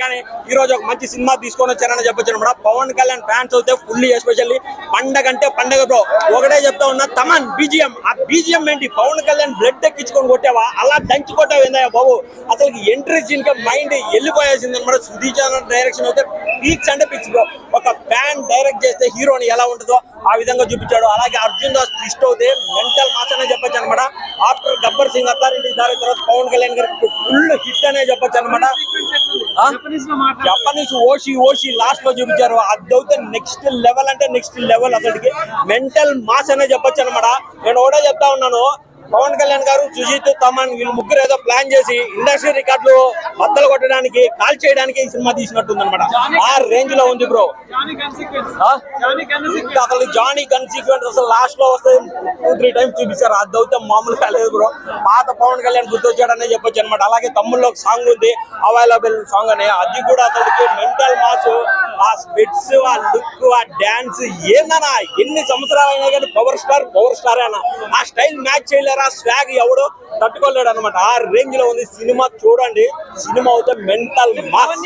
కానీ ఈ రోజు ఒక మంచి సినిమా తీసుకొని వచ్చారని చెప్పొచ్చు అనమాట. పవన్ కళ్యాణ్ ఫ్యాన్స్ అయితే ఫుల్లీ ఎస్పెషల్లీ పండగ అంటే పండగ బ్రో. ఒకటే చెప్తా ఉన్నా, తమన్ బీజిఎం, ఆ బీజిఎం ఏంటి, పవన్ కళ్యాణ్ బ్లడ్ ఎక్కించుకొని కొట్టావా, అలా దంచి కొట్టావు ఏందయ్యా బాబు. అసలు ఎంట్రీ సీన్ కి మైండ్ వెళ్ళిపోయేసింది అనమాట. సుధీర్ డైరెక్షన్ అయితే పీక్స్ అంటే పిక్స్ బ్రో. ఒక ఫ్యాన్ డైరెక్ట్ చేస్తే హీరోని ఎలా ఉంటుందో ఆ విధంగా చూపించాడు. అలాగే అర్జున్ దాస్ ట్విస్ట్ అవుతే మెంటల్ మాస్ అనే చెప్పొచ్చు అనమాట. ఆఫ్టర్ గబ్బర్ సింగ్ అథారిటీ దాని తర్వాత పవన్ కళ్యాణ్ గారికి ఫుల్ హిట్ అనే చెప్పొచ్చు అనమాట. జపనీస్ ఓషి లాస్ట్ లో చూపించారు. అదైతే నెక్స్ట్ లెవెల్ అంటే నెక్స్ట్ లెవెల్. అసలుకి మెంటల్ మాస్ అనే చెప్పొచ్చు అనమాట. నేను ఒకటే చెప్తా ఉన్నాను, పవన్ కళ్యాణ్ గారు, సుజిత్, తమన్ వీళ్ళు ముగ్గురు ఏదో ప్లాన్ చేసి ఇండస్ట్రీ రికార్డులు బద్దలు కొట్టడానికి, కాల్ చేయడానికి ఈ సినిమా తీసినట్టుంది అనమాట. ఆ రేంజ్ లో ఉంది బ్రో. అసలు జానీ గన్ సీక్వెన్స్ అసలు లాస్ట్ లో వస్తే 2-3 టైమ్స్ చూపించారు. అదైతే మామూలుగా లేదు బ్రో. పాత పవన్ కళ్యాణ్ గుర్తొచ్చాడనే చెప్పొచ్చు అనమాట. అలాగే తమ్ముల్లో ఒక సాంగ్ ఉంది, అవైలబుల్ సాంగ్ అనే, అది కూడా అసలుకి మెంటల్ మాస్. ఆ స్పిట్స్, ఆ లుక్, ఆ డాన్స్ ఏందన్నా, ఎన్ని సంవత్సరాలు అయినా కానీ పవర్ స్టార్ అన్న. ఆ స్టైల్ మ్యాచ్ చేయలేరు, ఆ స్వాగ్ ఎవడో తట్టుకోలేడు అనమాట. ఆ రేంజ్ లో ఉంది సినిమా. చూడండి, సినిమా అయితే మెంటల్ మాస్.